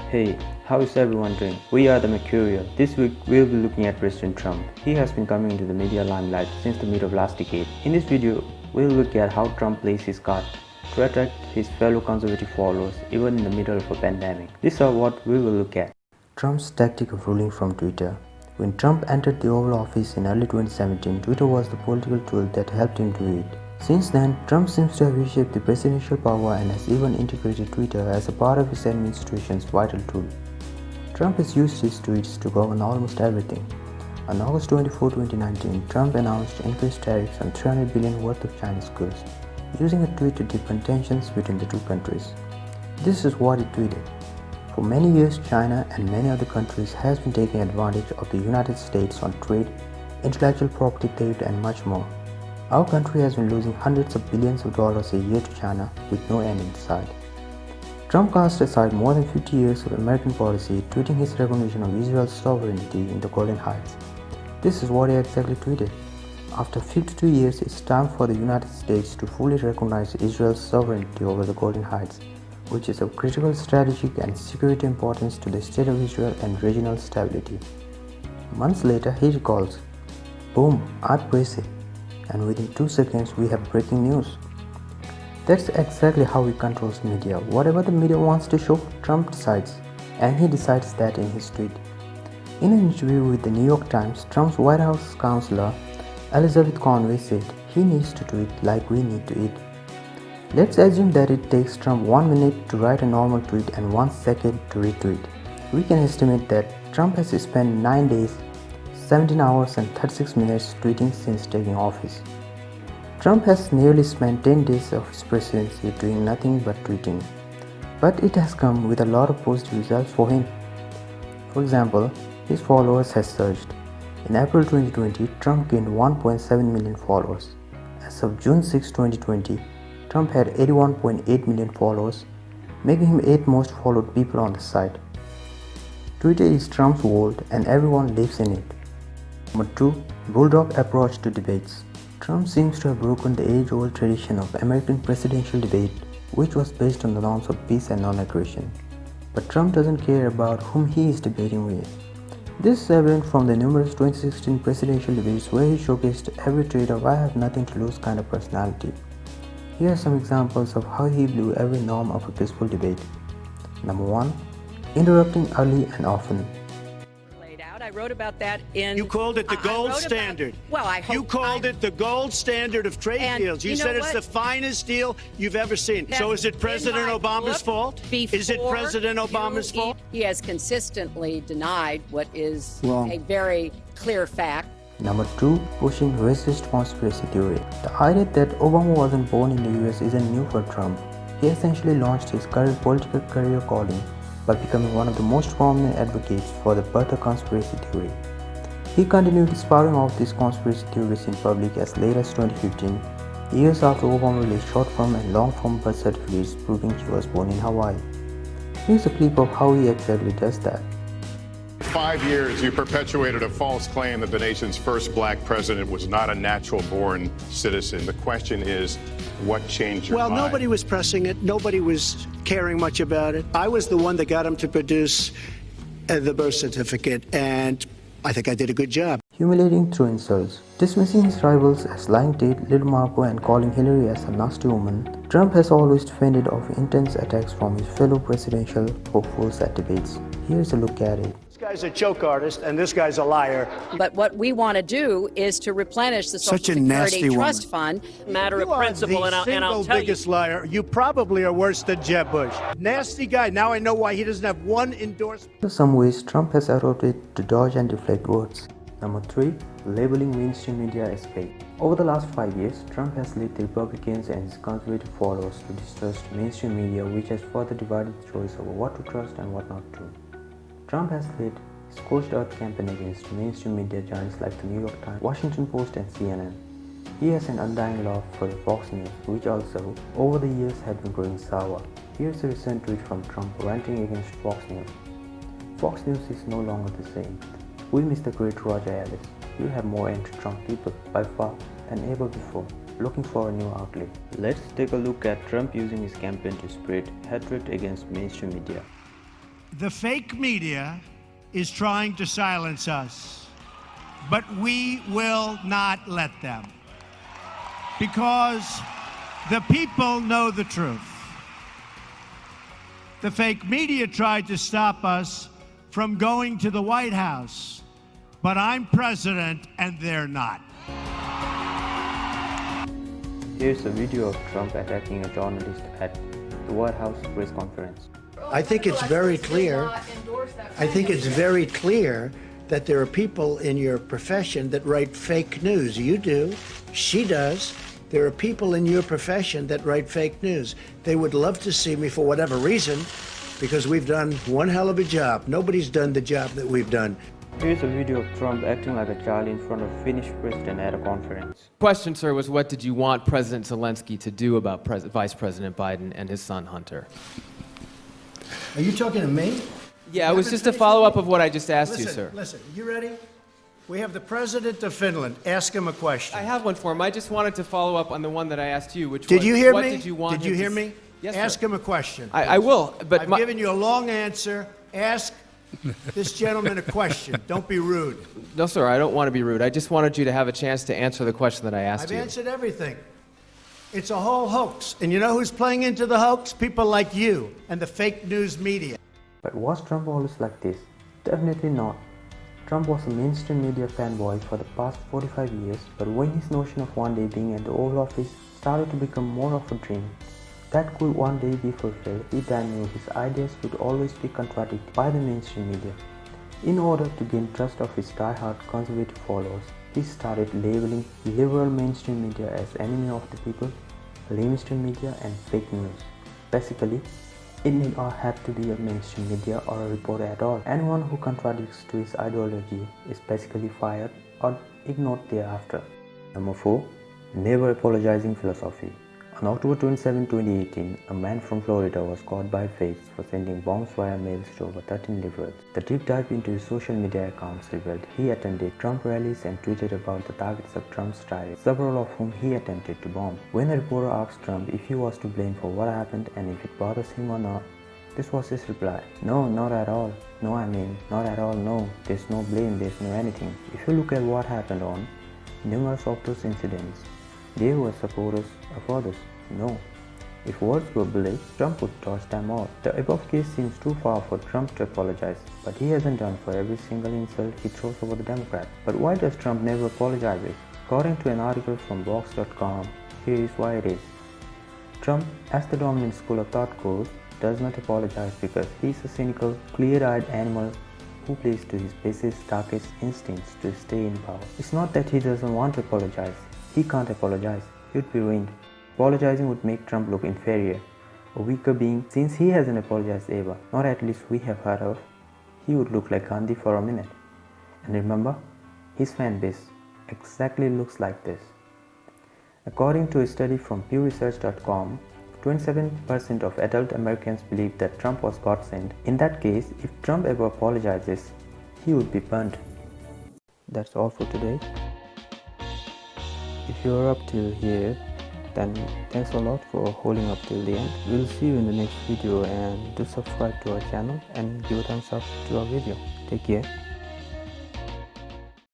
Hey, how is everyone doing? We are the Mercurials. This week we'll be looking at President Trump. He has been coming into the media limelight since the middle of last decade. In this video, we'll look at how Trump plays his card to attract his fellow conservative followers even in the middle of a pandemic. These are what we will look at. Trump's tactic of ruling from Twitter. When Trump entered the Oval Office in early 2017, Twitter was the political tool that helped him do it. Since then, Trump seems to have reshaped the presidential power and has even integrated Twitter as a part of his administration's vital tool. Trump has used his tweets to govern almost everything. On August 24, 2019, Trump announced increased tariffs on $300 billion worth of Chinese goods, using a tweet to deepen tensions between the two countries. This is what he tweeted. For many years, China and many other countries has been taking advantage of the United States on trade, intellectual property theft and much more. Our country has been losing hundreds of billions of dollars a year to China with no end in sight. Trump cast aside more than 50 years of American policy, tweeting his recognition of Israel's sovereignty in the Golden Heights. This is what he exactly tweeted. After 52 years, it's time for the United States to fully recognize Israel's sovereignty over the Golden Heights, which is of critical strategic and security importance to the state of Israel and regional stability. Months later, he recalls, "Boom, I press it. And within 2 seconds we have breaking news." That's exactly how he controls media. Whatever the media wants to show, Trump decides, and he decides that in his tweet. In an interview with the New York Times, Trump's White House counselor Elizabeth Conway said, "He needs to tweet like we need to eat." Let's assume that it takes Trump 1 minute to write a normal tweet and 1 second to retweet. We can estimate that Trump has spent 9 days, 17 hours and 36 minutes tweeting since taking office. Trump has nearly spent 10 days of his presidency doing nothing but tweeting. But it has come with a lot of positive results for him. For example, his followers has surged. In April 2020, Trump gained 1.7 million followers. As of June 6, 2020, Trump had 81.8 million followers, making him 8th most followed people on the site. Twitter is Trump's world and everyone lives in it. Number 2. Bulldog approach to debates. Trump seems to have broken the age-old tradition of American presidential debate, which was based on the norms of peace and non-aggression. But Trump doesn't care about whom he is debating with. This is evident from the numerous 2016 presidential debates where he showcased every trait of "I have nothing to lose" kind of personality. Here are some examples of how he blew every norm of a peaceful debate. Number 1. Interrupting early and often. I wrote about that in... You called it the gold standard. I hope... You called it the gold standard of trade deals. You said it's the finest deal you've ever seen. So is it President Obama's fault? Is it President Obama's fault? He has consistently denied what is Wrong. a very clear fact. Number 2. Pushing racist conspiracy theory. The idea that Obama wasn't born in the US isn't new for Trump. He essentially launched his current political career calling by becoming one of the most prominent advocates for the birth of conspiracy theory. He continued spouting off these conspiracy theories in public as late as 2015, years after Obama released short-form and long-form birth certificates proving he was born in Hawaii. Here's a clip of how he exactly does that. 5 years, you perpetuated a false claim that the nation's first black president was not a natural-born citizen. The question is, what changed your mind? Well, nobody was pressing it. Nobody was caring much about it. I was the one that got him to produce the birth certificate, and I think I did a good job. Humiliating through insults. Dismissing his rivals as lying Tate, Little Marco and calling Hillary as a nasty woman, Trump has always fended off intense attacks from his fellow presidential hopefuls at debates. Here's a look at it. This guy's a joke artist, and this guy's a liar. But what we want to do is to replenish the Social Such a nasty Security woman. Trust Fund. Matter of principle, and I'll single tell you. biggest liar. You probably are worse than Jeb Bush. Nasty guy. Now I know why he doesn't have one endorsement. In some ways, Trump has adopted to dodge and deflect words. Number 3. Labeling mainstream media as fake. Over the last 5 years, Trump has led the Republicans and his conservative followers to distrust mainstream media, which has further divided the choice over what to trust and what not to. Trump has led his scorched earth campaign against mainstream media giants like the New York Times, Washington Post and CNN. He has an undying love for the Fox News, which also, over the years, had been growing sour. Here's a recent tweet from Trump ranting against Fox News. Fox News is no longer the same. We miss the great Roger Ailes. You have more anti-Trump people by far than ever before, looking for a new outlet. Let's take a look at Trump using his campaign to spread hatred against mainstream media. The fake media is trying to silence us, but we will not let them. Because the people know the truth. The fake media tried to stop us from going to the White House, but I'm president and they're not. Here's a video of Trump attacking a journalist at the White House press conference. I think it's very clear. I think it's very clear that there are people in your profession that write fake news. You do. She does. There are people in your profession that write fake news. They would love to see me for whatever reason, because we've done one hell of a job. Nobody's done the job that we've done. Here's a video of Trump acting like a child in front of Finnish president at a conference. Question, sir, was what did you want President Zelensky to do about Vice President Biden and his son Hunter? Are you talking to me? Yeah, it was just a follow-up of what I just asked you, sir. Listen, you ready? We have the president of Finland. Ask him a question. I have one for him. I just wanted to follow up on the one that I asked you, which Did was, you hear what me? did you want Did you him hear to me? Yes, Ask sir. him a question. I will, but I've given you a long answer. Ask this gentleman a question. Don't be rude. No, sir, I don't want to be rude. I just wanted you to have a chance to answer the question that I asked I've you. answered everything. It's a whole hoax. And you know who's playing into the hoax? People like you and the fake news media. But was Trump always like this? Definitely not. Trump was a mainstream media fanboy for the past 45 years, but when his notion of one day being at the Oval Office started to become more of a dream that could one day be fulfilled, he then knew his ideas would always be contradicted by the mainstream media. In order to gain trust of his die-hard conservative followers, he started labeling liberal mainstream media as enemy of the people, mainstream media and fake news. Basically, it need not have to be a mainstream media or a reporter at all. Anyone who contradicts to his ideology is basically fired or ignored thereafter. Number 4. Never apologizing philosophy. On October 27, 2018, a man from Florida was caught by fakes for sending bombs via mails to over 13 liberals. The deep dive into his social media accounts revealed he attended Trump rallies and tweeted about the targets of Trump's tirades, several of whom he attempted to bomb. When the reporter asked Trump if he was to blame for what happened and if it bothers him or not, this was his reply. No, not at all. No, I mean, not at all, no. There's no blame, there's no anything. If you look at what happened on numerous of those incidents, they were supporters of others. No. If words were believed, Trump would dodge them all. The above case seems too far for Trump to apologize, but he hasn't done for every single insult he throws over the Democrats. But why does Trump never apologize? According to an article from Vox.com, here is why it is. Trump, as the dominant school of thought goes, does not apologize because he's a cynical, clear-eyed animal who plays to his basest, darkest instincts to stay in power. It's not that he doesn't want to apologize. He can't apologize. He'd be ruined. Apologizing would make Trump look inferior, a weaker being, since he hasn't apologized ever, not at least we have heard of. He would look like Gandhi for a minute. And remember, his fan base exactly looks like this. According to a study from pewresearch.com, 27% of adult Americans believe that Trump was God sent. In that case, if Trump ever apologizes, he would be burnt. That's all for today. If you're up till here, then thanks a lot for holding up till the end. We'll see you in the next video, and do subscribe to our channel and give a thumbs up to our video. Take care.